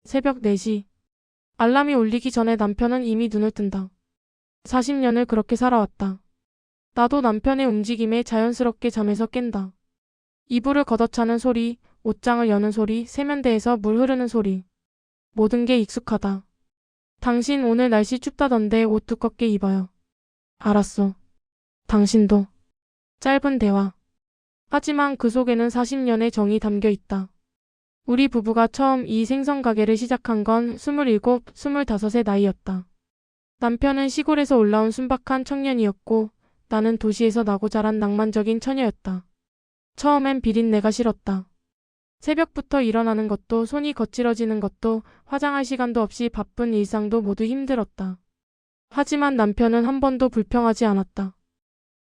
새벽 4시. 알람이 울리기 전에 남편은 이미 눈을 뜬다. 40년을 그렇게 살아왔다. 나도 남편의 움직임에 자연스럽게 잠에서 깬다. 이불을 걷어차는 소리, 옷장을 여는 소리, 세면대에서 물 흐르는 소리. 모든 게 익숙하다. 당신 오늘 날씨 춥다던데 옷 두껍게 입어요. 알았어. 당신도. 짧은 대화. 하지만 그 속에는 40년의 정이 담겨 있다. 우리 부부가 처음 이 생선 가게를 시작한 건 27, 25의 나이였다. 남편은 시골에서 올라온 순박한 청년이었고 나는 도시에서 나고 자란 낭만적인 처녀였다. 처음엔 비린내가 싫었다. 새벽부터 일어나는 것도 손이 거칠어지는 것도 화장할 시간도 없이 바쁜 일상도 모두 힘들었다. 하지만 남편은 한 번도 불평하지 않았다.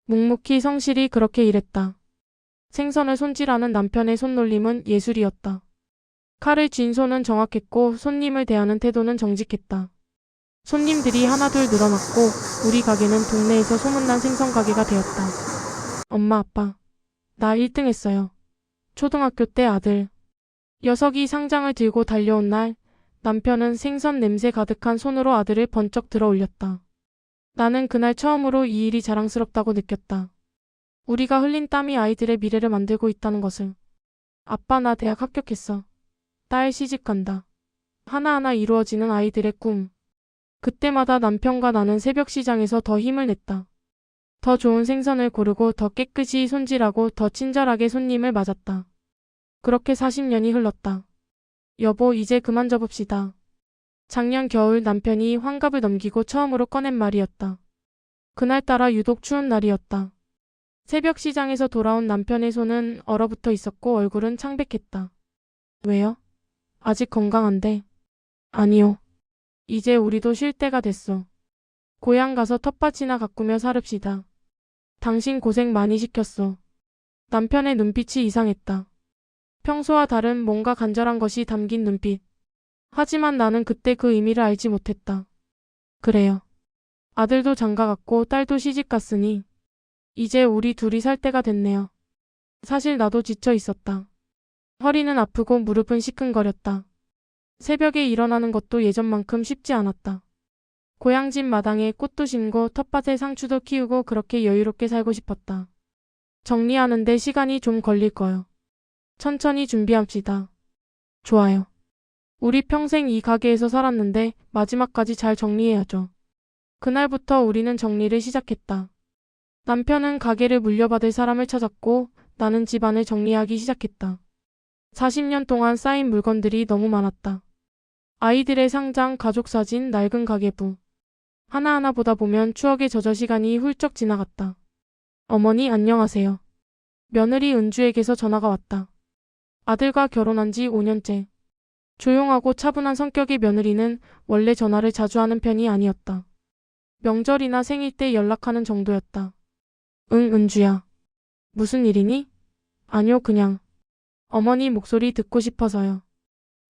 묵묵히 성실히 그렇게 일했다. 생선을 손질하는 남편의 손놀림은 예술이었다. 칼을 쥔 손은 정확했고 손님을 대하는 태도는 정직했다. 손님들이 하나둘 늘어났고 우리 가게는 동네에서 소문난 생선 가게가 되었다. 엄마 아빠. 나 1등 했어요. 초등학교 때 아들. 녀석이 상장을 들고 달려온 날 남편은 생선 냄새 가득한 손으로 아들을 번쩍 들어 올렸다. 나는 그날 처음으로 이 일이 자랑스럽다고 느꼈다. 우리가 흘린 땀이 아이들의 미래를 만들고 있다는 것을. 아빠 나 대학 합격했어. 딸 시집간다. 하나하나 이루어지는 아이들의 꿈. 그때마다 남편과 나는 새벽 시장에서 더 힘을 냈다. 더 좋은 생선을 고르고 더 깨끗이 손질하고 더 친절하게 손님을 맞았다. 그렇게 40년이 흘렀다. 여보 이제 그만 접읍시다. 작년 겨울 남편이 환갑을 넘기고 처음으로 꺼낸 말이었다. 그날따라 유독 추운 날이었다. 새벽 시장에서 돌아온 남편의 손은 얼어붙어 있었고 얼굴은 창백했다. 왜요? 아직 건강한데. 아니요. 이제 우리도 쉴 때가 됐어. 고향 가서 텃밭이나 가꾸며 살읍시다. 당신 고생 많이 시켰어. 남편의 눈빛이 이상했다. 평소와 다른 뭔가 간절한 것이 담긴 눈빛. 하지만 나는 그때 그 의미를 알지 못했다. 그래요. 아들도 장가갔고 딸도 시집갔으니 이제 우리 둘이 살 때가 됐네요. 사실 나도 지쳐 있었다. 허리는 아프고 무릎은 시큰거렸다. 새벽에 일어나는 것도 예전만큼 쉽지 않았다. 고향집 마당에 꽃도 심고 텃밭에 상추도 키우고 그렇게 여유롭게 살고 싶었다. 정리하는데 시간이 좀 걸릴 거요. 천천히 준비합시다. 좋아요. 우리 평생 이 가게에서 살았는데 마지막까지 잘 정리해야죠. 그날부터 우리는 정리를 시작했다. 남편은 가게를 물려받을 사람을 찾았고 나는 집안을 정리하기 시작했다. 40년 동안 쌓인 물건들이 너무 많았다. 아이들의 상장, 가족사진, 낡은 가계부. 하나하나 보다 보면 추억에 젖어 시간이 훌쩍 지나갔다. 어머니 안녕하세요. 며느리 은주에게서 전화가 왔다. 아들과 결혼한 지 5년째. 조용하고 차분한 성격의 며느리는 원래 전화를 자주 하는 편이 아니었다. 명절이나 생일 때 연락하는 정도였다. 응, 은주야. 무슨 일이니? 아니요, 그냥. 어머니 목소리 듣고 싶어서요.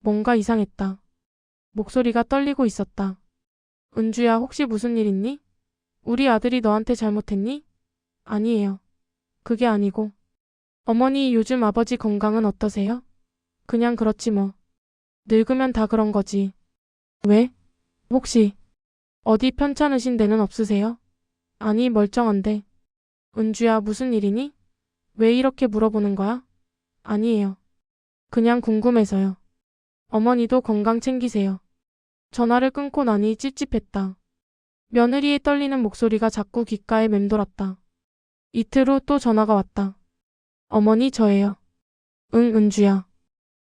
뭔가 이상했다. 목소리가 떨리고 있었다. 은주야, 혹시 무슨 일 있니? 우리 아들이 너한테 잘못했니? 아니에요. 그게 아니고. 어머니 요즘 아버지 건강은 어떠세요? 그냥 그렇지 뭐. 늙으면 다 그런 거지. 왜? 혹시 어디 편찮으신 데는 없으세요? 아니, 멀쩡한데. 은주야, 무슨 일이니? 왜 이렇게 물어보는 거야? 아니에요. 그냥 궁금해서요. 어머니도 건강 챙기세요. 전화를 끊고 나니 찝찝했다. 며느리의 떨리는 목소리가 자꾸 귓가에 맴돌았다. 이틀 후 또 전화가 왔다. 어머니 저예요. 응, 은주야.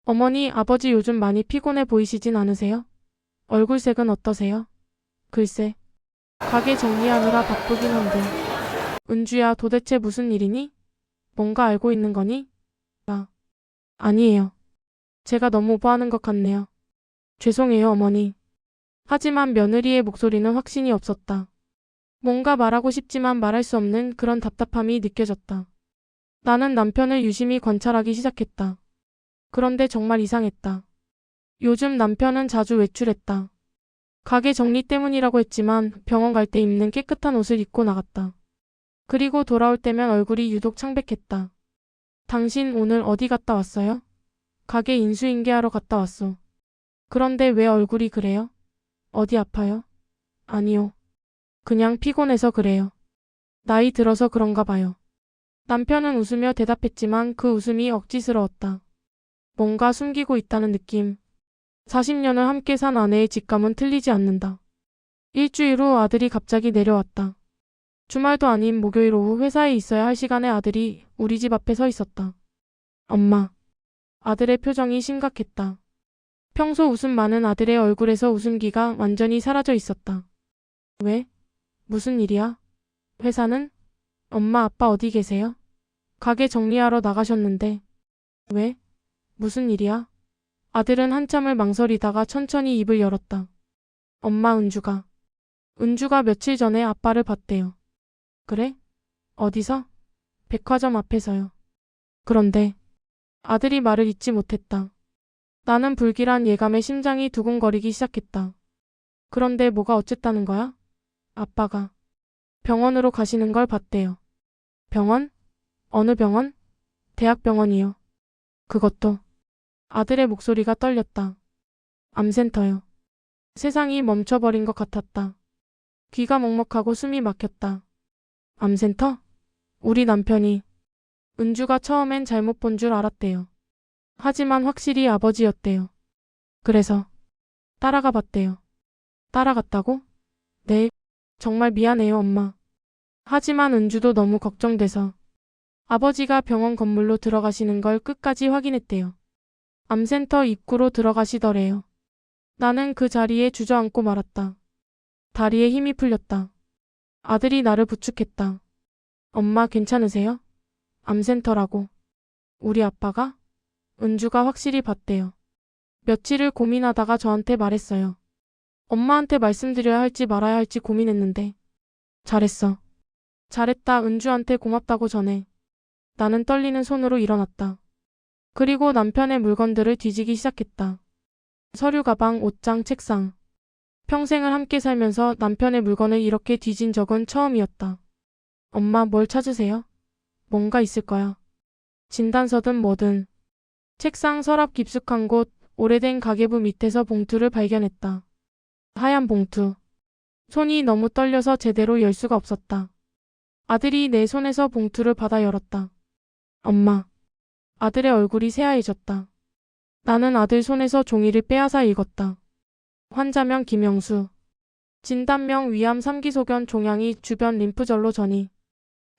어머니, 아버지 요즘 많이 피곤해 보이시진 않으세요? 얼굴색은 어떠세요? 글쎄, 가게 정리하느라 바쁘긴 한데. 은주야, 도대체 무슨 일이니? 뭔가 알고 있는 거니? 아니에요. 제가 너무 오버하는 것 같네요. 죄송해요, 어머니. 하지만 며느리의 목소리는 확신이 없었다. 뭔가 말하고 싶지만 말할 수 없는 그런 답답함이 느껴졌다. 나는 남편을 유심히 관찰하기 시작했다. 그런데 정말 이상했다. 요즘 남편은 자주 외출했다. 가게 정리 때문이라고 했지만 병원 갈 때 입는 깨끗한 옷을 입고 나갔다. 그리고 돌아올 때면 얼굴이 유독 창백했다. 당신 오늘 어디 갔다 왔어요? 가게 인수인계하러 갔다 왔어. 그런데 왜 얼굴이 그래요? 어디 아파요? 아니요. 그냥 피곤해서 그래요. 나이 들어서 그런가 봐요. 남편은 웃으며 대답했지만 그 웃음이 억지스러웠다. 뭔가 숨기고 있다는 느낌. 40년을 함께 산 아내의 직감은 틀리지 않는다. 일주일 후 아들이 갑자기 내려왔다. 주말도 아닌 목요일 오후 회사에 있어야 할 시간에 아들이 우리 집 앞에 서 있었다. 엄마. 아들의 표정이 심각했다. 평소 웃음 많은 아들의 얼굴에서 웃음기가 완전히 사라져 있었다. 왜? 무슨 일이야? 회사는? 엄마 아빠 어디 계세요? 가게 정리하러 나가셨는데. 왜? 무슨 일이야? 아들은 한참을 망설이다가 천천히 입을 열었다. 엄마 은주가. 은주가 며칠 전에 아빠를 봤대요. 그래? 어디서? 백화점 앞에서요. 그런데 아들이 말을 잇지 못했다. 나는 불길한 예감에 심장이 두근거리기 시작했다. 그런데 뭐가 어쨌다는 거야? 아빠가 병원으로 가시는 걸 봤대요. 병원? 어느 병원? 대학병원이요. 그것도. 아들의 목소리가 떨렸다. 암센터요. 세상이 멈춰버린 것 같았다. 귀가 먹먹하고 숨이 막혔다. 암센터? 우리 남편이 은주가 처음엔 잘못 본 줄 알았대요. 하지만 확실히 아버지였대요. 그래서 따라가 봤대요. 따라갔다고? 네. 정말 미안해요, 엄마. 하지만 은주도 너무 걱정돼서 아버지가 병원 건물로 들어가시는 걸 끝까지 확인했대요. 암센터 입구로 들어가시더래요. 나는 그 자리에 주저앉고 말았다. 다리에 힘이 풀렸다. 아들이 나를 부축했다. 엄마 괜찮으세요? 암센터라고. 우리 아빠가? 은주가 확실히 봤대요. 며칠을 고민하다가 저한테 말했어요. 엄마한테 말씀드려야 할지 말아야 할지 고민했는데. 잘했어. 잘했다. 은주한테 고맙다고 전해. 나는 떨리는 손으로 일어났다. 그리고 남편의 물건들을 뒤지기 시작했다. 서류 가방, 옷장, 책상. 평생을 함께 살면서 남편의 물건을 이렇게 뒤진 적은 처음이었다. 엄마 뭘 찾으세요? 뭔가 있을 거야. 진단서든 뭐든. 책상 서랍 깊숙한 곳, 오래된 가계부 밑에서 봉투를 발견했다. 하얀 봉투. 손이 너무 떨려서 제대로 열 수가 없었다. 아들이 내 손에서 봉투를 받아 열었다. 엄마. 아들의 얼굴이 새하얘졌다. 나는 아들 손에서 종이를 빼앗아 읽었다. 환자명 김영수. 진단명 위암 3기소견 종양이 주변 림프절로 전이.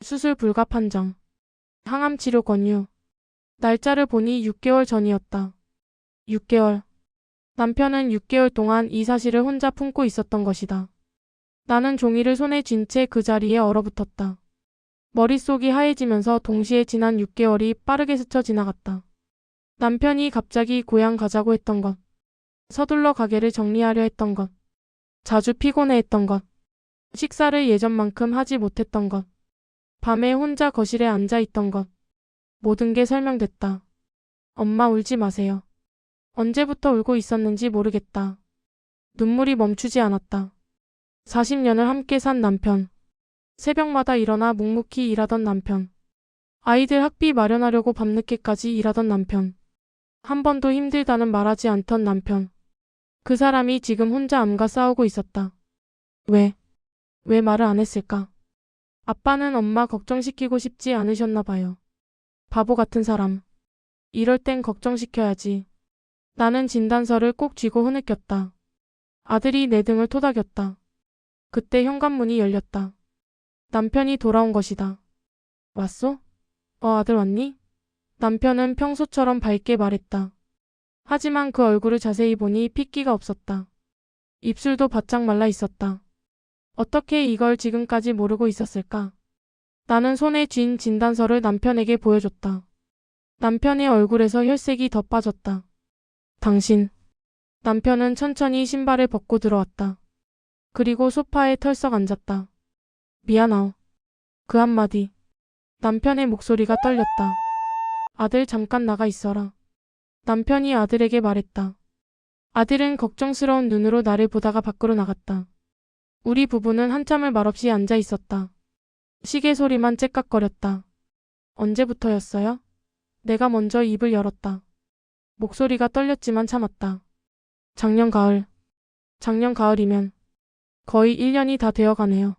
수술 불가 판정. 항암 치료 권유. 날짜를 보니 6개월 전이었다. 6개월. 남편은 6개월 동안 이 사실을 혼자 품고 있었던 것이다. 나는 종이를 손에 쥔 채 그 자리에 얼어붙었다. 머릿속이 하얘지면서 동시에 지난 6개월이 빠르게 스쳐 지나갔다. 남편이 갑자기 고향 가자고 했던 것. 서둘러 가게를 정리하려 했던 것. 자주 피곤해했던 것. 식사를 예전만큼 하지 못했던 것. 밤에 혼자 거실에 앉아 있던 것. 모든 게 설명됐다. 엄마 울지 마세요. 언제부터 울고 있었는지 모르겠다. 눈물이 멈추지 않았다. 40년을 함께 산 남편. 새벽마다 일어나 묵묵히 일하던 남편. 아이들 학비 마련하려고 밤늦게까지 일하던 남편. 한 번도 힘들다는 말하지 않던 남편. 그 사람이 지금 혼자 암과 싸우고 있었다. 왜 말을 안 했을까? 아빠는 엄마 걱정시키고 싶지 않으셨나 봐요. 바보 같은 사람. 이럴 땐 걱정시켜야지. 나는 진단서를 꼭 쥐고 흐느꼈다. 아들이 내 등을 토닥였다. 그때 현관문이 열렸다. 남편이 돌아온 것이다. 왔소? 아들 왔니? 남편은 평소처럼 밝게 말했다. 하지만 그 얼굴을 자세히 보니 핏기가 없었다. 입술도 바짝 말라 있었다. 어떻게 이걸 지금까지 모르고 있었을까? 나는 손에 쥔 진단서를 남편에게 보여줬다. 남편의 얼굴에서 혈색이 더 빠졌다. 당신. 남편은 천천히 신발을 벗고 들어왔다. 그리고 소파에 털썩 앉았다. 미안하오. 그 한마디. 남편의 목소리가 떨렸다. 아들 잠깐 나가 있어라. 남편이 아들에게 말했다. 아들은 걱정스러운 눈으로 나를 보다가 밖으로 나갔다. 우리 부부는 한참을 말없이 앉아 있었다. 시계 소리만 째깍거렸다. 언제부터였어요? 내가 먼저 입을 열었다. 목소리가 떨렸지만 참았다. 작년 가을. 작년 가을이면 거의 1년이 다 되어 가네요.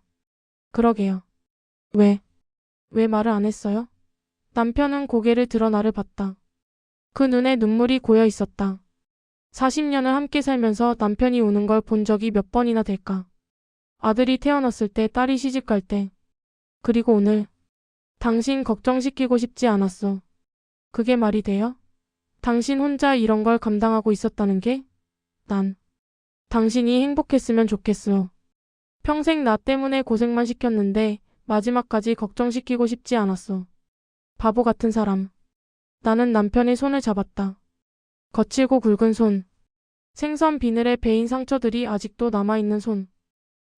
그러게요. 왜 말을 안 했어요? 남편은 고개를 들어 나를 봤다. 그 눈에 눈물이 고여 있었다. 40년을 함께 살면서 남편이 우는 걸 본 적이 몇 번이나 될까? 아들이 태어났을 때, 딸이 시집갈 때, 그리고 오늘. 당신 걱정시키고 싶지 않았어. 그게 말이 돼요? 당신 혼자 이런 걸 감당하고 있었다는 게? 난 당신이 행복했으면 좋겠어. 평생 나 때문에 고생만 시켰는데 마지막까지 걱정시키고 싶지 않았어. 바보 같은 사람. 나는 남편의 손을 잡았다. 거칠고 굵은 손. 생선 비늘에 베인 상처들이 아직도 남아있는 손.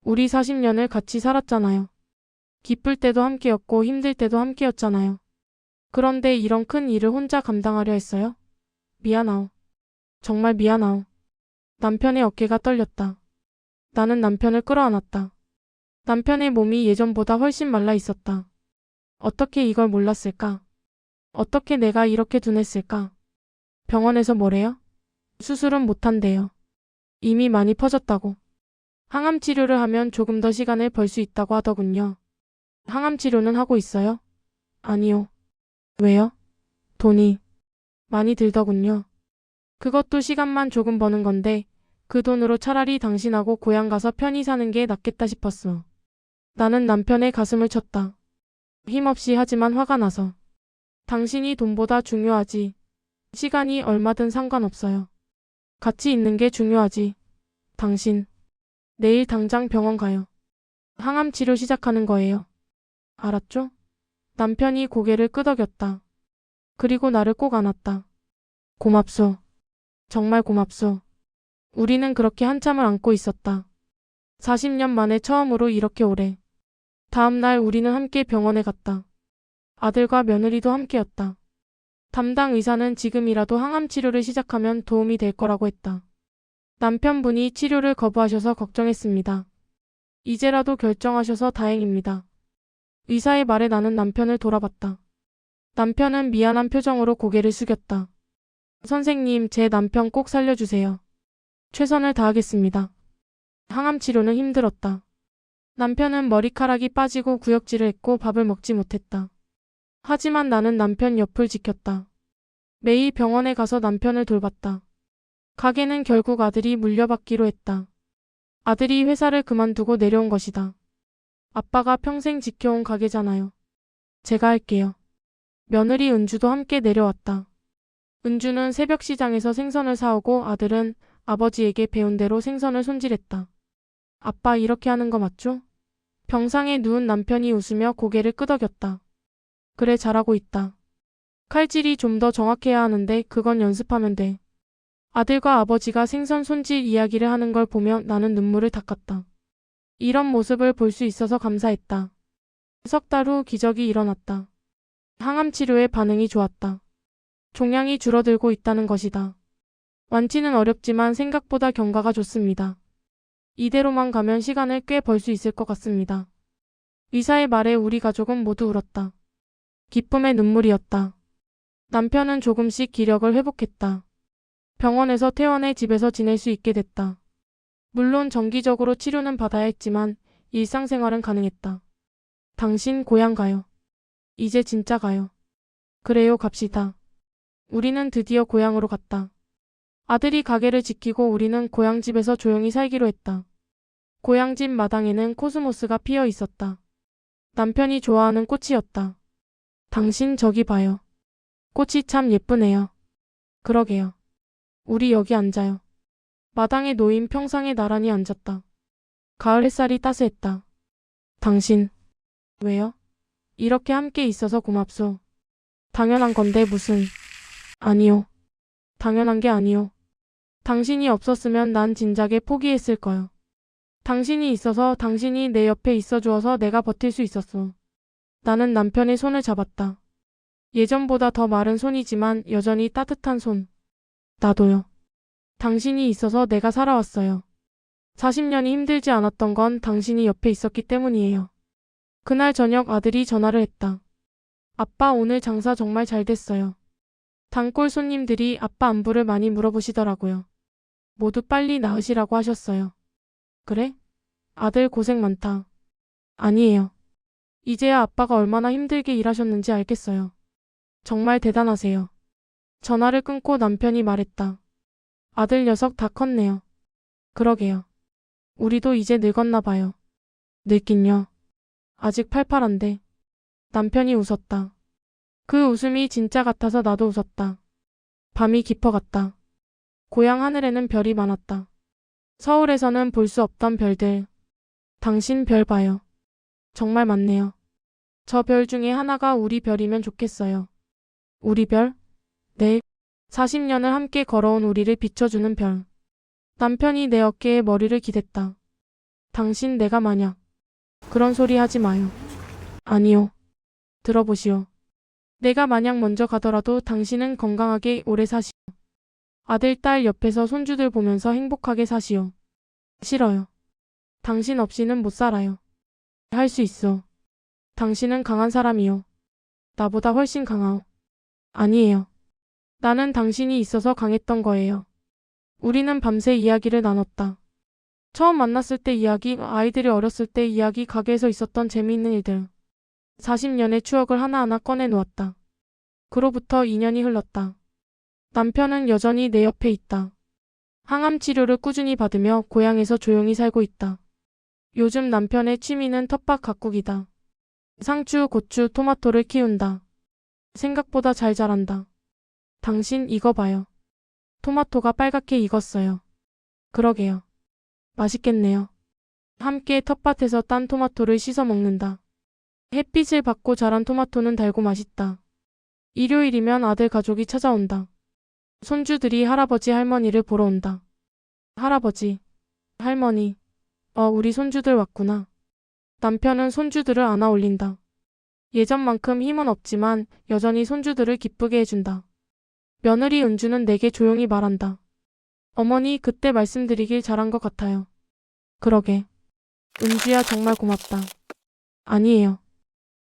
우리 40년을 같이 살았잖아요. 기쁠 때도 함께였고 힘들 때도 함께였잖아요. 그런데 이런 큰 일을 혼자 감당하려 했어요? 미안하오. 정말 미안하오. 남편의 어깨가 떨렸다. 나는 남편을 끌어안았다. 남편의 몸이 예전보다 훨씬 말라 있었다. 어떻게 이걸 몰랐을까? 어떻게 내가 이렇게 둔했을까? 병원에서 뭐래요? 수술은 못한대요. 이미 많이 퍼졌다고. 항암 치료를 하면 조금 더 시간을 벌 수 있다고 하더군요. 항암 치료는 하고 있어요? 아니요. 왜요? 돈이 많이 들더군요. 그것도 시간만 조금 버는 건데 그 돈으로 차라리 당신하고 고향 가서 편히 사는 게 낫겠다 싶었어. 나는 남편의 가슴을 쳤다. 힘없이 하지만 화가 나서. 당신이 돈보다 중요하지. 시간이 얼마든 상관없어요. 같이 있는 게 중요하지. 당신, 내일 당장 병원 가요. 항암 치료 시작하는 거예요. 알았죠? 남편이 고개를 끄덕였다. 그리고 나를 꼭 안았다. 고맙소. 정말 고맙소. 우리는 그렇게 한참을 안고 있었다. 40년 만에 처음으로 이렇게 오래. 다음 날 우리는 함께 병원에 갔다. 아들과 며느리도 함께였다. 담당 의사는 지금이라도 항암 치료를 시작하면 도움이 될 거라고 했다. 남편분이 치료를 거부하셔서 걱정했습니다. 이제라도 결정하셔서 다행입니다. 의사의 말에 나는 남편을 돌아봤다. 남편은 미안한 표정으로 고개를 숙였다. 선생님, 제 남편 꼭 살려주세요. 최선을 다하겠습니다. 항암 치료는 힘들었다. 남편은 머리카락이 빠지고 구역질을 했고 밥을 먹지 못했다. 하지만 나는 남편 옆을 지켰다. 매일 병원에 가서 남편을 돌봤다. 가게는 결국 아들이 물려받기로 했다. 아들이 회사를 그만두고 내려온 것이다. 아빠가 평생 지켜온 가게잖아요. 제가 할게요. 며느리 은주도 함께 내려왔다. 은주는 새벽 시장에서 생선을 사오고 아들은 아버지에게 배운 대로 생선을 손질했다. 아빠 이렇게 하는 거 맞죠? 병상에 누운 남편이 웃으며 고개를 끄덕였다. 그래, 잘하고 있다. 칼질이 좀 더 정확해야 하는데 그건 연습하면 돼. 아들과 아버지가 생선 손질 이야기를 하는 걸 보며 나는 눈물을 닦았다. 이런 모습을 볼 수 있어서 감사했다. 석 달 후 기적이 일어났다. 항암 치료의 반응이 좋았다. 종양이 줄어들고 있다는 것이다. 완치는 어렵지만 생각보다 경과가 좋습니다. 이대로만 가면 시간을 꽤 벌 수 있을 것 같습니다. 의사의 말에 우리 가족은 모두 울었다. 기쁨의 눈물이었다. 남편은 조금씩 기력을 회복했다. 병원에서 퇴원해 집에서 지낼 수 있게 됐다. 물론 정기적으로 치료는 받아야 했지만 일상생활은 가능했다. 당신 고향 가요. 이제 진짜 가요. 그래요, 갑시다. 우리는 드디어 고향으로 갔다. 아들이 가게를 지키고 우리는 고향집에서 조용히 살기로 했다. 고향집 마당에는 코스모스가 피어 있었다. 남편이 좋아하는 꽃이었다. 당신 저기 봐요. 꽃이 참 예쁘네요. 그러게요. 우리 여기 앉아요. 마당에 놓인 평상에 나란히 앉았다. 가을 햇살이 따스했다. 당신, 왜요? 이렇게 함께 있어서 고맙소. 당연한 건데 무슨. 아니요. 당연한 게 아니요. 당신이 없었으면 난 진작에 포기했을 거요. 당신이 있어서, 당신이 내 옆에 있어 주어서 내가 버틸 수 있었어. 나는 남편의 손을 잡았다. 예전보다 더 마른 손이지만 여전히 따뜻한 손. 나도요. 당신이 있어서 내가 살아왔어요. 40년이 힘들지 않았던 건 당신이 옆에 있었기 때문이에요. 그날 저녁 아들이 전화를 했다. 아빠, 오늘 장사 정말 잘 됐어요. 단골 손님들이 아빠 안부를 많이 물어보시더라고요. 모두 빨리 나으시라고 하셨어요. 그래? 아들 고생 많다. 아니에요. 이제야 아빠가 얼마나 힘들게 일하셨는지 알겠어요. 정말 대단하세요. 전화를 끊고 남편이 말했다. 아들 녀석 다 컸네요. 그러게요. 우리도 이제 늙었나 봐요. 늙긴요. 아직 팔팔한데. 남편이 웃었다. 그 웃음이 진짜 같아서 나도 웃었다. 밤이 깊어갔다. 고향 하늘에는 별이 많았다. 서울에서는 볼 수 없던 별들. 당신 별 봐요. 정말 많네요. 저 별 중에 하나가 우리 별이면 좋겠어요. 우리 별? 네. 40년을 함께 걸어온 우리를 비춰주는 별. 남편이 내 어깨에 머리를 기댔다. 당신 내가 만약 그런 소리 하지 마요. 아니요. 들어보시오. 내가 만약 먼저 가더라도 당신은 건강하게 오래 사시오. 아들, 딸 옆에서 손주들 보면서 행복하게 사시오. 싫어요. 당신 없이는 못 살아요. 할 수 있어. 당신은 강한 사람이요. 나보다 훨씬 강하오. 아니에요. 나는 당신이 있어서 강했던 거예요. 우리는 밤새 이야기를 나눴다. 처음 만났을 때 이야기, 아이들이 어렸을 때 이야기, 가게에서 있었던 재미있는 일들. 40년의 추억을 하나하나 꺼내 놓았다. 그로부터 2년이 흘렀다. 남편은 여전히 내 옆에 있다. 항암 치료를 꾸준히 받으며 고향에서 조용히 살고 있다. 요즘 남편의 취미는 텃밭 가꾸기다. 상추, 고추, 토마토를 키운다. 생각보다 잘 자란다. 당신 이거 봐요. 토마토가 빨갛게 익었어요. 그러게요. 맛있겠네요. 함께 텃밭에서 딴 토마토를 씻어 먹는다. 햇빛을 받고 자란 토마토는 달고 맛있다. 일요일이면 아들 가족이 찾아온다. 손주들이 할아버지 할머니를 보러 온다. 할아버지, 할머니, 우리 손주들 왔구나. 남편은 손주들을 안아 올린다. 예전만큼 힘은 없지만 여전히 손주들을 기쁘게 해준다. 며느리 은주는 내게 조용히 말한다. 어머니 그때 말씀드리길 잘한 것 같아요. 그러게. 은주야 정말 고맙다. 아니에요.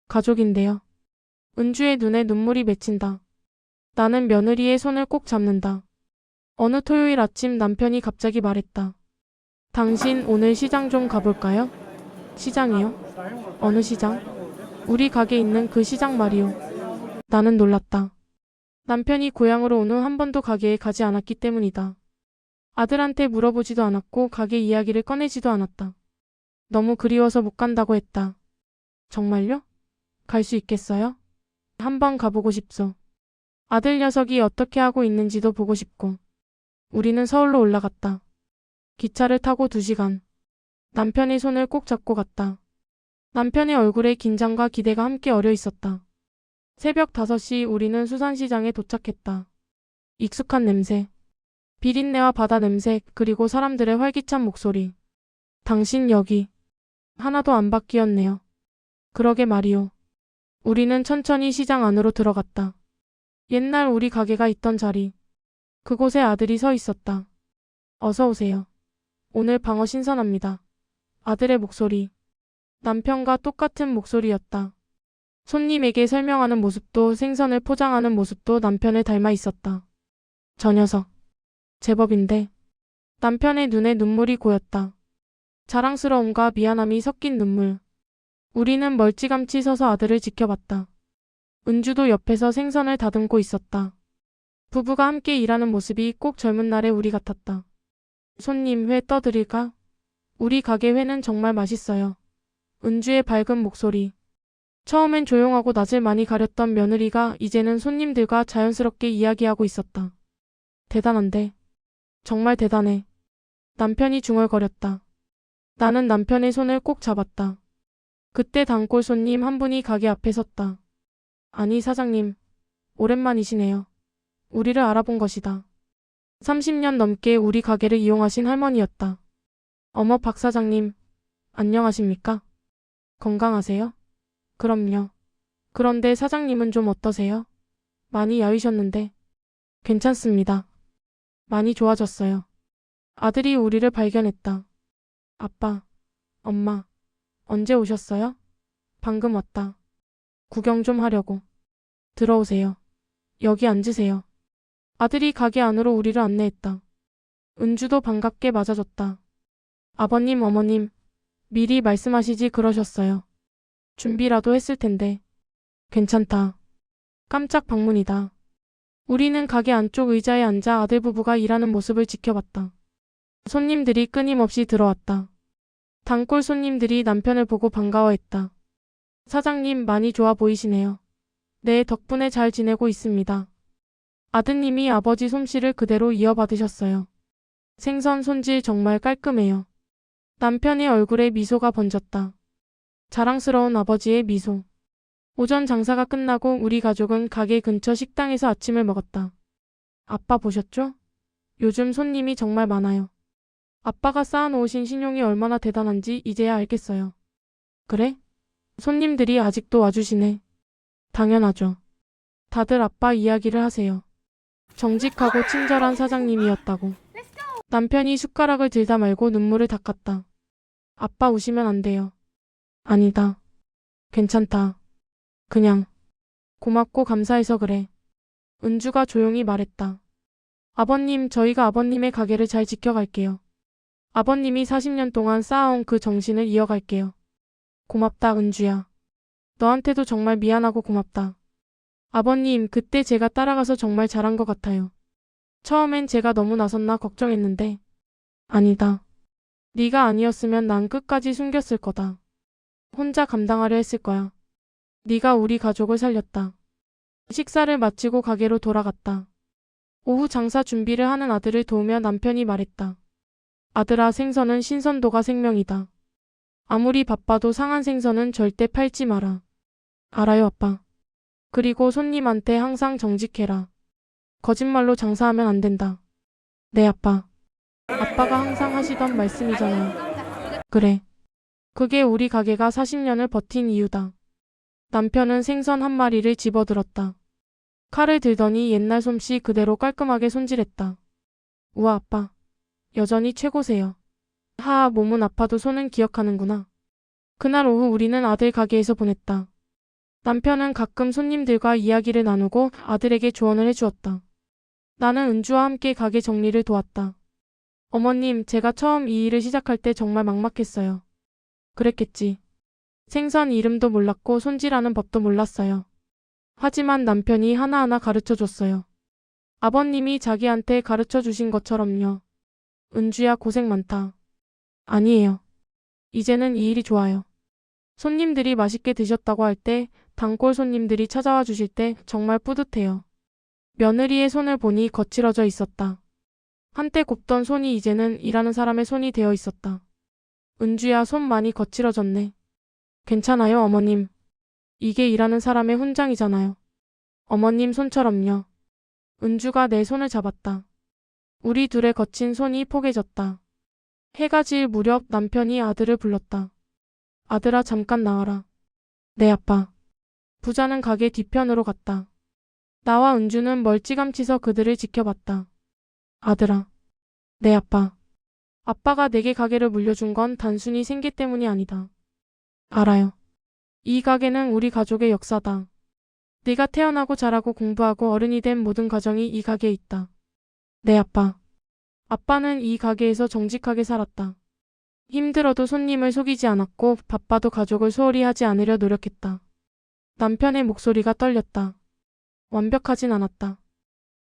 가족인데요. 은주의 눈에 눈물이 맺힌다. 나는 며느리의 손을 꼭 잡는다. 어느 토요일 아침 남편이 갑자기 말했다. 당신 오늘 시장 좀 가볼까요? 시장이요? 어느 시장? 우리 가게 있는 그 시장 말이요. 나는 놀랐다. 남편이 고향으로 온 후 한 번도 가게에 가지 않았기 때문이다. 아들한테 물어보지도 않았고 가게 이야기를 꺼내지도 않았다. 너무 그리워서 못 간다고 했다. 정말요? 갈 수 있겠어요? 한번 가보고 싶소. 아들 녀석이 어떻게 하고 있는지도 보고 싶고. 우리는 서울로 올라갔다. 기차를 타고 2시간. 남편의 손을 꼭 잡고 갔다. 남편의 얼굴에 긴장과 기대가 함께 어려 있었다. 새벽 5시 우리는 수산시장에 도착했다. 익숙한 냄새, 비린내와 바다 냄새, 그리고 사람들의 활기찬 목소리. 당신 여기 하나도 안 바뀌었네요. 그러게 말이오. 우리는 천천히 시장 안으로 들어갔다. 옛날 우리 가게가 있던 자리. 그곳에 아들이 서 있었다. 어서 오세요. 오늘 방어 신선합니다. 아들의 목소리. 남편과 똑같은 목소리였다. 손님에게 설명하는 모습도 생선을 포장하는 모습도 남편을 닮아 있었다. 저 녀석. 제법인데. 남편의 눈에 눈물이 고였다. 자랑스러움과 미안함이 섞인 눈물. 우리는 멀찌감치 서서 아들을 지켜봤다. 은주도 옆에서 생선을 다듬고 있었다. 부부가 함께 일하는 모습이 꼭 젊은 날의 우리 같았다. 손님 회 떠드릴까? 우리 가게 회는 정말 맛있어요. 은주의 밝은 목소리. 처음엔 조용하고 낯을 많이 가렸던 며느리가 이제는 손님들과 자연스럽게 이야기하고 있었다. 대단한데. 정말 대단해. 남편이 중얼거렸다. 나는 남편의 손을 꼭 잡았다. 그때 단골 손님 한 분이 가게 앞에 섰다. 아니 사장님, 오랜만이시네요. 우리를 알아본 것이다. 30년 넘게 우리 가게를 이용하신 할머니였다. 어머 박 사장님, 안녕하십니까? 건강하세요? 그럼요. 그런데 사장님은 좀 어떠세요? 많이 야위셨는데. 괜찮습니다. 많이 좋아졌어요. 아들이 우리를 발견했다. 아빠, 엄마, 언제 오셨어요? 방금 왔다. 구경 좀 하려고. 들어오세요. 여기 앉으세요. 아들이 가게 안으로 우리를 안내했다. 은주도 반갑게 맞아줬다. 아버님, 어머님, 미리 말씀하시지 그러셨어요. 준비라도 했을 텐데. 괜찮다. 깜짝 방문이다. 우리는 가게 안쪽 의자에 앉아 아들 부부가 일하는 모습을 지켜봤다. 손님들이 끊임없이 들어왔다. 단골 손님들이 남편을 보고 반가워했다. 사장님 많이 좋아 보이시네요. 네, 덕분에 잘 지내고 있습니다. 아드님이 아버지 솜씨를 그대로 이어받으셨어요. 생선 손질 정말 깔끔해요. 남편의 얼굴에 미소가 번졌다. 자랑스러운 아버지의 미소. 오전 장사가 끝나고 우리 가족은 가게 근처 식당에서 아침을 먹었다. 아빠 보셨죠? 요즘 손님이 정말 많아요. 아빠가 쌓아놓으신 신용이 얼마나 대단한지 이제야 알겠어요. 그래? 손님들이 아직도 와주시네. 당연하죠. 다들 아빠 이야기를 하세요. 정직하고 친절한 사장님이었다고. 남편이 숟가락을 들다 말고 눈물을 닦았다. 아빠 우시면 안 돼요. 아니다. 괜찮다. 그냥 고맙고 감사해서 그래. 은주가 조용히 말했다. 아버님, 저희가 아버님의 가게를 잘 지켜갈게요. 아버님이 40년 동안 쌓아온 그 정신을 이어갈게요. 고맙다, 은주야. 너한테도 정말 미안하고 고맙다. 아버님, 그때 제가 따라가서 정말 잘한 것 같아요. 처음엔 제가 너무 나섰나 걱정했는데. 아니다. 네가 아니었으면 난 끝까지 숨겼을 거다. 혼자 감당하려 했을 거야. 네가 우리 가족을 살렸다. 식사를 마치고 가게로 돌아갔다. 오후 장사 준비를 하는 아들을 도우며 남편이 말했다. 아들아, 생선은 신선도가 생명이다. 아무리 바빠도 상한 생선은 절대 팔지 마라. 알아요, 아빠. 그리고 손님한테 항상 정직해라. 거짓말로 장사하면 안 된다. 네, 아빠. 아빠가 항상 하시던 말씀이잖아요. 그래. 그게 우리 가게가 40년을 버틴 이유다. 남편은 생선 한 마리를 집어들었다. 칼을 들더니 옛날 솜씨 그대로 깔끔하게 손질했다. 우와, 아빠. 여전히 최고세요. 하하, 몸은 아파도 손은 기억하는구나. 그날 오후 우리는 아들 가게에서 보냈다. 남편은 가끔 손님들과 이야기를 나누고 아들에게 조언을 해주었다. 나는 은주와 함께 가게 정리를 도왔다. 어머님, 제가 처음 이 일을 시작할 때 정말 막막했어요. 그랬겠지. 생선 이름도 몰랐고 손질하는 법도 몰랐어요. 하지만 남편이 하나하나 가르쳐 줬어요. 아버님이 자기한테 가르쳐 주신 것처럼요. 은주야, 고생 많다. 아니에요. 이제는 이 일이 좋아요. 손님들이 맛있게 드셨다고 할 때, 단골 손님들이 찾아와 주실 때 정말 뿌듯해요. 며느리의 손을 보니 거칠어져 있었다. 한때 곱던 손이 이제는 일하는 사람의 손이 되어 있었다. 은주야, 손 많이 거칠어졌네. 괜찮아요, 어머님. 이게 일하는 사람의 훈장이잖아요. 어머님 손처럼요. 은주가 내 손을 잡았다. 우리 둘의 거친 손이 포개졌다. 해가 질 무렵 남편이 아들을 불렀다. 아들아, 잠깐 나와라. 네, 아빠. 부자는 가게 뒤편으로 갔다. 나와 은주는 멀찌감치 서 그들을 지켜봤다. 아들아. 네, 아빠. 아빠가 내게 가게를 물려준 건 단순히 생계 때문이 아니다. 알아요. 이 가게는 우리 가족의 역사다. 네가 태어나고 자라고 공부하고 어른이 된 모든 가정이 이 가게에 있다. 네, 아빠. 아빠는 이 가게에서 정직하게 살았다. 힘들어도 손님을 속이지 않았고 바빠도 가족을 소홀히 하지 않으려 노력했다. 남편의 목소리가 떨렸다. 완벽하진 않았다.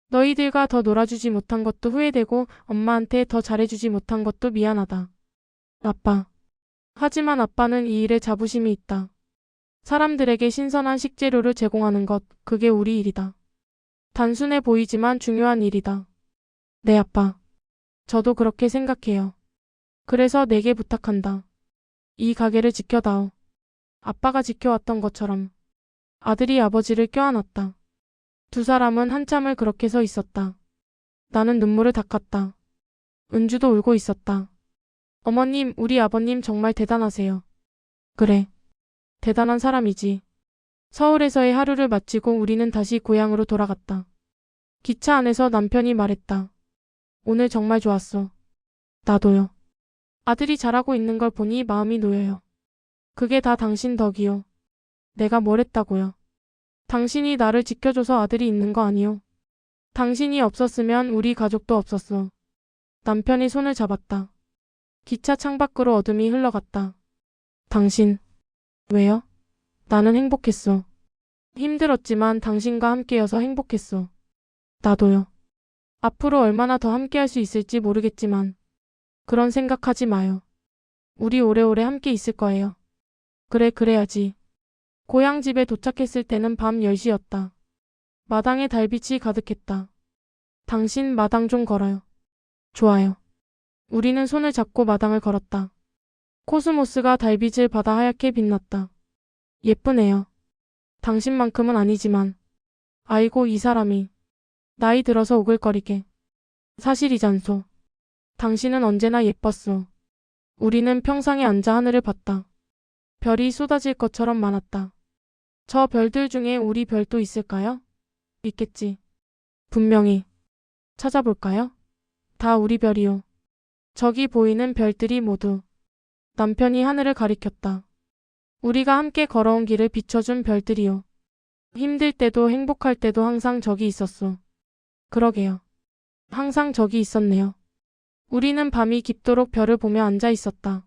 너희들과 더 놀아주지 못한 것도 후회되고 엄마한테 더 잘해주지 못한 것도 미안하다. 아빠. 하지만 아빠는 이 일에 자부심이 있다. 사람들에게 신선한 식재료를 제공하는 것, 그게 우리 일이다. 단순해 보이지만 중요한 일이다. 네, 아빠. 저도 그렇게 생각해요. 그래서 내게 부탁한다. 이 가게를 지켜다오. 아빠가 지켜왔던 것처럼. 아들이 아버지를 껴안았다. 두 사람은 한참을 그렇게 서 있었다. 나는 눈물을 닦았다. 은주도 울고 있었다. 어머님, 우리 아버님 정말 대단하세요. 그래. 대단한 사람이지. 서울에서의 하루를 마치고 우리는 다시 고향으로 돌아갔다. 기차 안에서 남편이 말했다. 오늘 정말 좋았어. 나도요. 아들이 잘하고 있는 걸 보니 마음이 놓여요. 그게 다 당신 덕이요. 내가 뭘 했다고요. 당신이 나를 지켜줘서 아들이 있는 거 아니요. 당신이 없었으면 우리 가족도 없었어. 남편이 손을 잡았다. 기차 창밖으로 어둠이 흘러갔다. 당신, 왜요? 나는 행복했어. 힘들었지만 당신과 함께여서 행복했어. 나도요. 앞으로 얼마나 더 함께할 수 있을지 모르겠지만 그런 생각하지 마요. 우리 오래오래 함께 있을 거예요. 그래, 그래야지. 고향 집에 도착했을 때는 밤 10시였다. 마당에 달빛이 가득했다. 당신 마당 좀 걸어요. 좋아요. 우리는 손을 잡고 마당을 걸었다. 코스모스가 달빛을 받아 하얗게 빛났다. 예쁘네요. 당신만큼은 아니지만. 아이고, 이 사람이. 나이 들어서 오글거리게. 사실이잖소. 당신은 언제나 예뻤소. 우리는 평상에 앉아 하늘을 봤다. 별이 쏟아질 것처럼 많았다. 저 별들 중에 우리 별도 있을까요? 있겠지. 분명히. 찾아볼까요? 다 우리 별이요. 저기 보이는 별들이 모두. 남편이 하늘을 가리켰다. 우리가 함께 걸어온 길을 비춰준 별들이요. 힘들 때도 행복할 때도 항상 저기 있었소. 그러게요. 항상 저기 있었네요. 우리는 밤이 깊도록 별을 보며 앉아 있었다.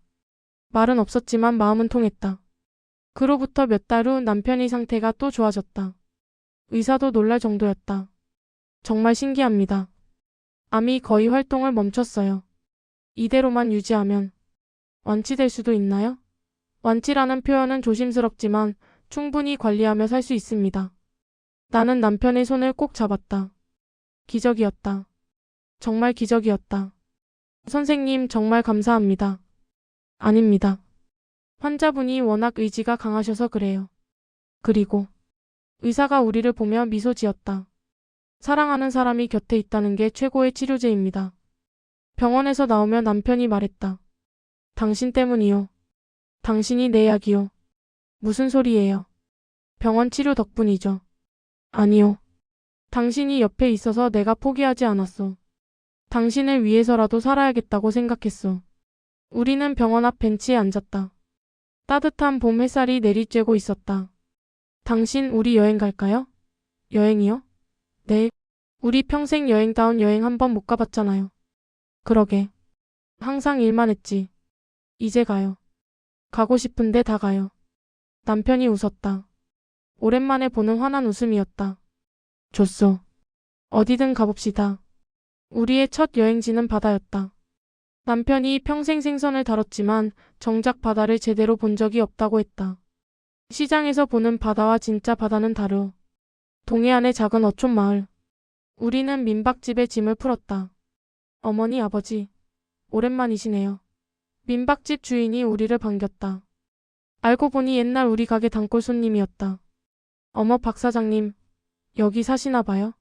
말은 없었지만 마음은 통했다. 그로부터 몇 달 후 남편의 상태가 또 좋아졌다. 의사도 놀랄 정도였다. 정말 신기합니다. 암이 거의 활동을 멈췄어요. 이대로만 유지하면 완치될 수도 있나요? 완치라는 표현은 조심스럽지만 충분히 관리하며 살 수 있습니다. 나는 남편의 손을 꼭 잡았다. 기적이었다. 정말 기적이었다. 선생님, 정말 감사합니다. 아닙니다. 환자분이 워낙 의지가 강하셔서 그래요. 그리고 의사가 우리를 보며 미소 지었다. 사랑하는 사람이 곁에 있다는 게 최고의 치료제입니다. 병원에서 나오며 남편이 말했다. 당신 때문이요. 당신이 내 약이요. 무슨 소리예요? 병원 치료 덕분이죠. 아니요. 당신이 옆에 있어서 내가 포기하지 않았어. 당신을 위해서라도 살아야겠다고 생각했어. 우리는 병원 앞 벤치에 앉았다. 따뜻한 봄 햇살이 내리쬐고 있었다. 당신, 우리 여행 갈까요? 여행이요? 네. 우리 평생 여행다운 여행 한 번 못 가봤잖아요. 그러게. 항상 일만 했지. 이제 가요. 가고 싶은데 다 가요. 남편이 웃었다. 오랜만에 보는 환한 웃음이었다. 좋소. 어디든 가봅시다. 우리의 첫 여행지는 바다였다. 남편이 평생 생선을 다뤘지만 정작 바다를 제대로 본 적이 없다고 했다. 시장에서 보는 바다와 진짜 바다는 다르. 동해안의 작은 어촌 마을. 우리는 민박집에 짐을 풀었다. 어머니, 아버지. 오랜만이시네요. 민박집 주인이 우리를 반겼다. 알고 보니 옛날 우리 가게 단골 손님이었다. 어머, 박 사장님. 여기 사시나 봐요?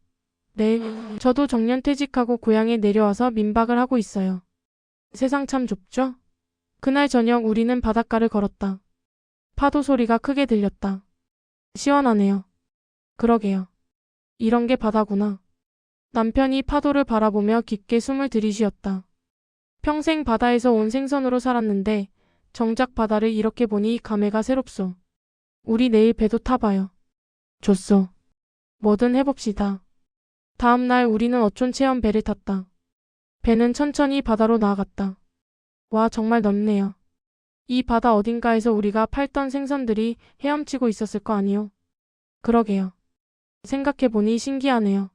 네. 저도 정년퇴직하고 고향에 내려와서 민박을 하고 있어요. 세상 참 좁죠? 그날 저녁 우리는 바닷가를 걸었다. 파도 소리가 크게 들렸다. 시원하네요. 그러게요. 이런 게 바다구나. 남편이 파도를 바라보며 깊게 숨을 들이쉬었다. 평생 바다에서 온 생선으로 살았는데 정작 바다를 이렇게 보니 감회가 새롭소. 우리 내일 배도 타봐요. 좋소. 뭐든 해봅시다. 다음 날 우리는 어촌 체험 배를 탔다. 배는 천천히 바다로 나아갔다. 와, 정말 넓네요. 이 바다 어딘가에서 우리가 팔던 생선들이 헤엄치고 있었을 거 아니요? 그러게요. 생각해보니 신기하네요.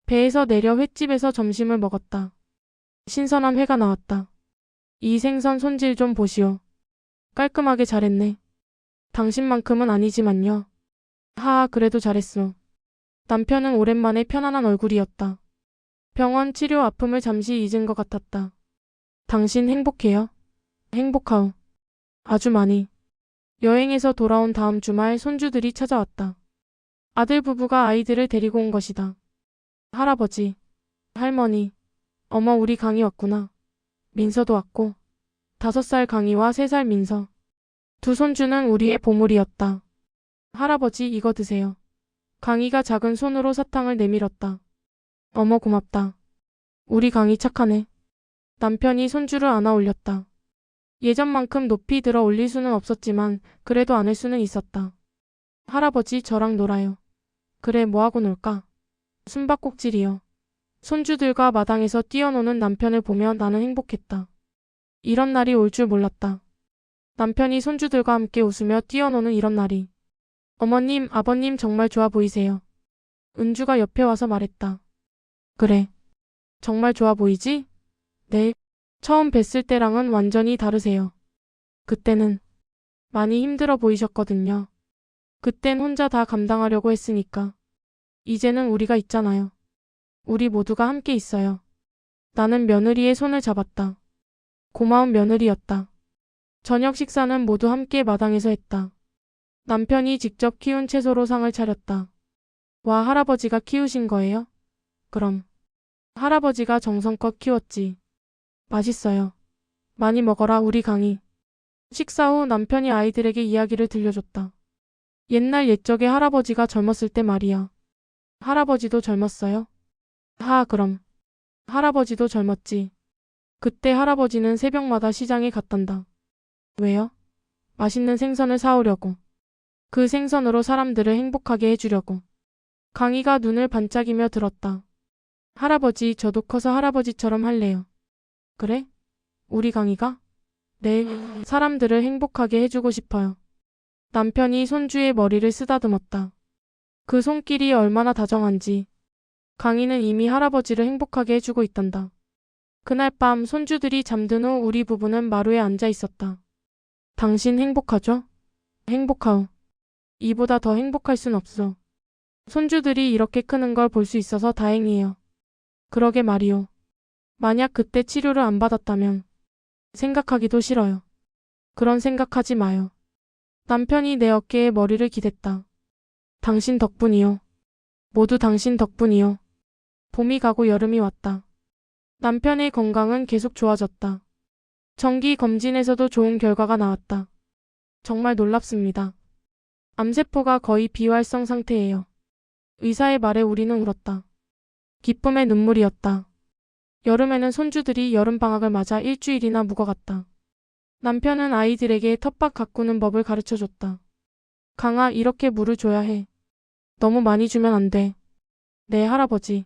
배에서 내려 횟집에서 점심을 먹었다. 신선한 회가 나왔다. 이 생선 손질 좀 보시오. 깔끔하게 잘했네. 당신만큼은 아니지만요. 하하, 그래도 잘했어. 남편은 오랜만에 편안한 얼굴이었다. 병원 치료 아픔을 잠시 잊은 것 같았다. 당신 행복해요? 행복하오. 아주 많이. 여행에서 돌아온 다음 주말 손주들이 찾아왔다. 아들 부부가 아이들을 데리고 온 것이다. 할아버지, 할머니, 어머, 우리 강이 왔구나. 민서도 왔고, 5살 강이와 3살 민서. 두 손주는 우리의 보물이었다. 할아버지, 이거 드세요. 강이가 작은 손으로 사탕을 내밀었다. 어머, 고맙다. 우리 강이 착하네. 남편이 손주를 안아 올렸다. 예전만큼 높이 들어 올릴 수는 없었지만 그래도 안을 수는 있었다. 할아버지, 저랑 놀아요. 그래, 뭐하고 놀까? 숨바꼭질이요. 손주들과 마당에서 뛰어노는 남편을 보며 나는 행복했다. 이런 날이 올 줄 몰랐다. 남편이 손주들과 함께 웃으며 뛰어노는 이런 날이. 어머님, 아버님 정말 좋아 보이세요. 은주가 옆에 와서 말했다. 그래. 정말 좋아 보이지? 네. 처음 뵀을 때랑은 완전히 다르세요. 그때는 많이 힘들어 보이셨거든요. 그땐 혼자 다 감당하려고 했으니까. 이제는 우리가 있잖아요. 우리 모두가 함께 있어요. 나는 며느리의 손을 잡았다. 고마운 며느리였다. 저녁 식사는 모두 함께 마당에서 했다. 남편이 직접 키운 채소로 상을 차렸다. 와, 할아버지가 키우신 거예요? 그럼. 할아버지가 정성껏 키웠지. 맛있어요. 많이 먹어라, 우리 강희. 식사 후 남편이 아이들에게 이야기를 들려줬다. 옛날 옛적에 할아버지가 젊었을 때 말이야. 할아버지도 젊었어요? 그럼. 할아버지도 젊었지. 그때 할아버지는 새벽마다 시장에 갔단다. 왜요? 맛있는 생선을 사오려고. 그 생선으로 사람들을 행복하게 해주려고. 강희가 눈을 반짝이며 들었다. 할아버지, 저도 커서 할아버지처럼 할래요. 그래? 우리 강희가? 네, 사람들을 행복하게 해주고 싶어요. 남편이 손주의 머리를 쓰다듬었다. 그 손길이 얼마나 다정한지. 강희는 이미 할아버지를 행복하게 해주고 있단다. 그날 밤 손주들이 잠든 후 우리 부부는 마루에 앉아 있었다. 당신 행복하죠? 행복하오. 이보다 더 행복할 순 없어. 손주들이 이렇게 크는 걸 볼 수 있어서 다행이에요. 그러게 말이오. 만약 그때 치료를 안 받았다면 생각하기도 싫어요. 그런 생각하지 마요. 남편이 내 어깨에 머리를 기댔다. 당신 덕분이요. 모두 당신 덕분이요. 봄이 가고 여름이 왔다. 남편의 건강은 계속 좋아졌다. 정기 검진에서도 좋은 결과가 나왔다. 정말 놀랍습니다. 암세포가 거의 비활성 상태예요. 의사의 말에 우리는 울었다. 기쁨의 눈물이었다. 여름에는 손주들이 여름방학을 맞아 일주일이나 묵어갔다. 남편은 아이들에게 텃밭 가꾸는 법을 가르쳐줬다. 강아, 이렇게 물을 줘야 해. 너무 많이 주면 안 돼. 네, 할아버지.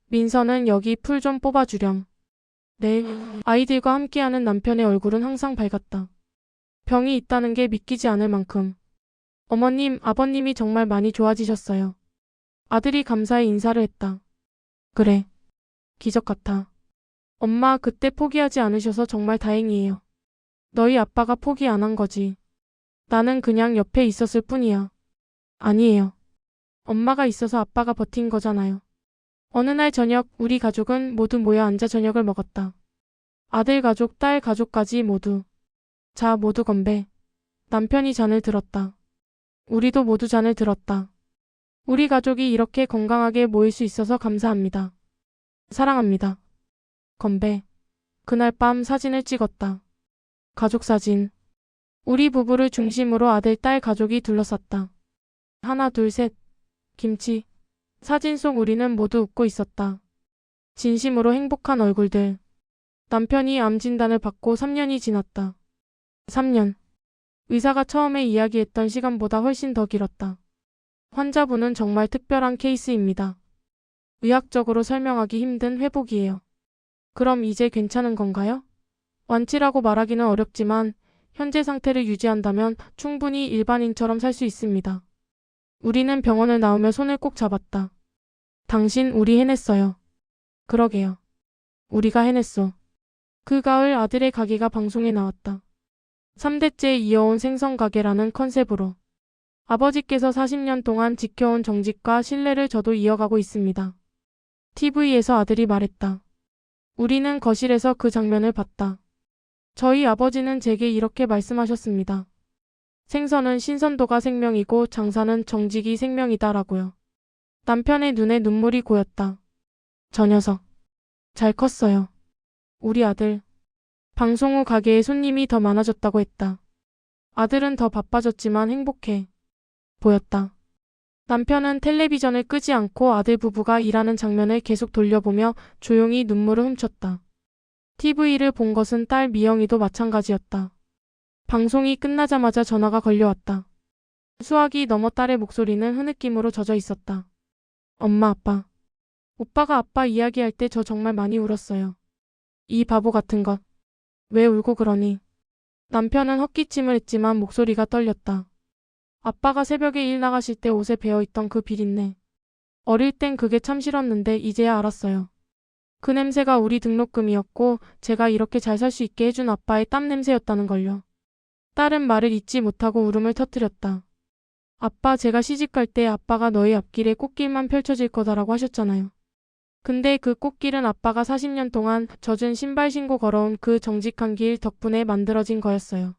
민서는 여기 풀 좀 뽑아주렴. 네. 아이들과 함께하는 남편의 얼굴은 항상 밝았다. 병이 있다는 게 믿기지 않을 만큼. 어머님, 아버님이 정말 많이 좋아지셨어요. 아들이 감사히 인사를 했다. 그래. 기적 같아. 엄마, 그때 포기하지 않으셔서 정말 다행이에요. 너희 아빠가 포기 안 한 거지. 나는 그냥 옆에 있었을 뿐이야. 아니에요. 엄마가 있어서 아빠가 버틴 거잖아요. 어느 날 저녁 우리 가족은 모두 모여 앉아 저녁을 먹었다. 아들 가족, 딸 가족까지 모두. 자, 모두 건배. 남편이 잔을 들었다. 우리도 모두 잔을 들었다. 우리 가족이 이렇게 건강하게 모일 수 있어서 감사합니다. 사랑합니다. 건배. 그날 밤 사진을 찍었다. 가족 사진. 우리 부부를 중심으로 아들, 딸 가족이 둘러쌌다. 하나, 둘, 셋. 김치. 사진 속 우리는 모두 웃고 있었다. 진심으로 행복한 얼굴들. 남편이 암 진단을 받고 3년이 지났다. 3년. 의사가 처음에 이야기했던 시간보다 훨씬 더 길었다. 환자분은 정말 특별한 케이스입니다. 의학적으로 설명하기 힘든 회복이에요. 그럼 이제 괜찮은 건가요? 완치라고 말하기는 어렵지만 현재 상태를 유지한다면 충분히 일반인처럼 살 수 있습니다. 우리는 병원을 나오며 손을 꼭 잡았다. 당신, 우리 해냈어요. 그러게요. 우리가 해냈어. 그 가을 아들의 가게가 방송에 나왔다. 3대째 이어온 생선가게라는 컨셉으로. 아버지께서 40년 동안 지켜온 정직과 신뢰를 저도 이어가고 있습니다. TV에서 아들이 말했다. 우리는 거실에서 그 장면을 봤다. 저희 아버지는 제게 이렇게 말씀하셨습니다. 생선은 신선도가 생명이고 장사는 정직이 생명이다라고요. 남편의 눈에 눈물이 고였다. 저 녀석. 잘 컸어요. 우리 아들. 방송 후 가게에 손님이 더 많아졌다고 했다. 아들은 더 바빠졌지만 행복해 보였다. 남편은 텔레비전을 끄지 않고 아들 부부가 일하는 장면을 계속 돌려보며 조용히 눈물을 훔쳤다. TV를 본 것은 딸 미영이도 마찬가지였다. 방송이 끝나자마자 전화가 걸려왔다. 수학이 넘어 딸의 목소리는 흐느낌으로 젖어 있었다. 엄마, 아빠. 오빠가 아빠 이야기할 때 저 정말 많이 울었어요. 이 바보 같은 것. 왜 울고 그러니? 남편은 헛기침을 했지만 목소리가 떨렸다. 아빠가 새벽에 일 나가실 때 옷에 배어있던 그 비린내. 어릴 땐 그게 참 싫었는데 이제야 알았어요. 그 냄새가 우리 등록금이었고 제가 이렇게 잘 살 수 있게 해준 아빠의 땀 냄새였다는 걸요. 딸은 말을 잇지 못하고 울음을 터뜨렸다. 아빠, 제가 시집갈 때 아빠가 너희 앞길에 꽃길만 펼쳐질 거다라고 하셨잖아요. 근데 그 꽃길은 아빠가 40년 동안 젖은 신발 신고 걸어온 그 정직한 길 덕분에 만들어진 거였어요.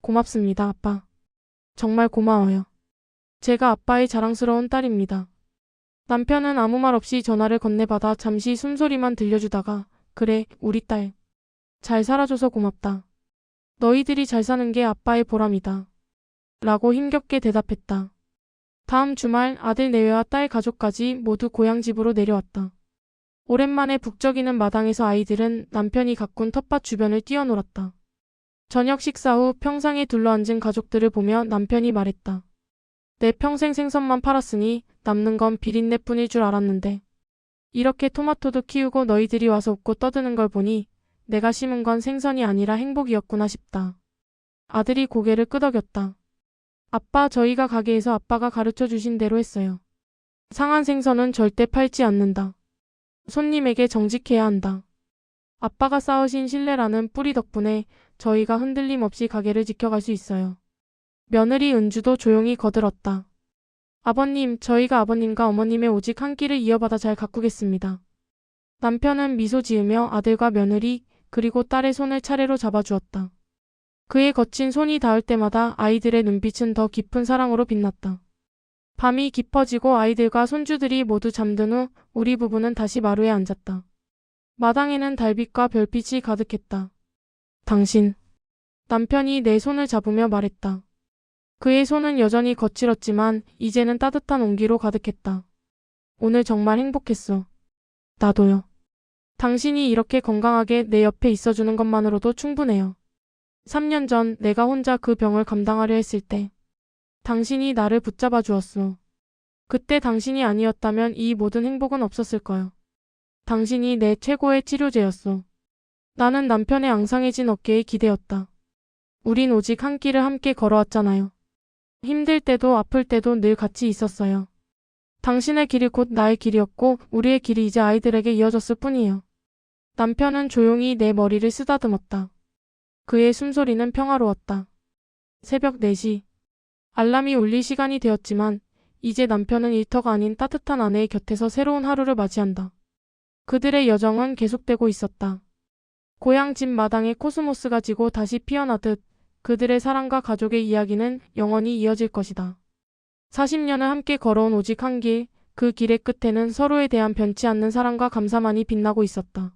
고맙습니다, 아빠. 정말 고마워요. 제가 아빠의 자랑스러운 딸입니다. 남편은 아무 말 없이 전화를 건네받아 잠시 숨소리만 들려주다가 그래, 우리 딸. 잘 살아줘서 고맙다. 너희들이 잘 사는 게 아빠의 보람이다. 라고 힘겹게 대답했다. 다음 주말 아들 내외와 딸 가족까지 모두 고향집으로 내려왔다. 오랜만에 북적이는 마당에서 아이들은 남편이 가꾼 텃밭 주변을 뛰어놀았다. 저녁 식사 후 평상에 둘러앉은 가족들을 보며 남편이 말했다. 내 평생 생선만 팔았으니 남는 건 비린내뿐일 줄 알았는데 이렇게 토마토도 키우고 너희들이 와서 웃고 떠드는 걸 보니 내가 심은 건 생선이 아니라 행복이었구나 싶다. 아들이 고개를 끄덕였다. 아빠, 저희가 가게에서 아빠가 가르쳐 주신 대로 했어요. 상한 생선은 절대 팔지 않는다. 손님에게 정직해야 한다. 아빠가 쌓으신 신뢰라는 뿌리 덕분에 저희가 흔들림 없이 가게를 지켜갈 수 있어요. 며느리 은주도 조용히 거들었다. 아버님, 저희가 아버님과 어머님의 오직 한 끼를 이어받아 잘 가꾸겠습니다. 남편은 미소 지으며 아들과 며느리 그리고 딸의 손을 차례로 잡아주었다. 그의 거친 손이 닿을 때마다 아이들의 눈빛은 더 깊은 사랑으로 빛났다. 밤이 깊어지고 아이들과 손주들이 모두 잠든 후 우리 부부는 다시 마루에 앉았다. 마당에는 달빛과 별빛이 가득했다. 당신. 남편이 내 손을 잡으며 말했다. 그의 손은 여전히 거칠었지만 이제는 따뜻한 온기로 가득했다. 오늘 정말 행복했어. 나도요. 당신이 이렇게 건강하게 내 옆에 있어주는 것만으로도 충분해요. 3년 전 내가 혼자 그 병을 감당하려 했을 때 당신이 나를 붙잡아 주었어. 그때 당신이 아니었다면 이 모든 행복은 없었을 거요. 당신이 내 최고의 치료제였어. 나는 남편의 앙상해진 어깨에 기대었다. 우린 오직 한 길을 함께 걸어왔잖아요. 힘들 때도 아플 때도 늘 같이 있었어요. 당신의 길이 곧 나의 길이었고 우리의 길이 이제 아이들에게 이어졌을 뿐이에요. 남편은 조용히 내 머리를 쓰다듬었다. 그의 숨소리는 평화로웠다. 새벽 4시. 알람이 울릴 시간이 되었지만 이제 남편은 일터가 아닌 따뜻한 아내의 곁에서 새로운 하루를 맞이한다. 그들의 여정은 계속되고 있었다. 고향 집 마당에 코스모스가 지고 다시 피어나듯 그들의 사랑과 가족의 이야기는 영원히 이어질 것이다. 40년을 함께 걸어온 오직 한 길, 그 길의 끝에는 서로에 대한 변치 않는 사랑과 감사만이 빛나고 있었다.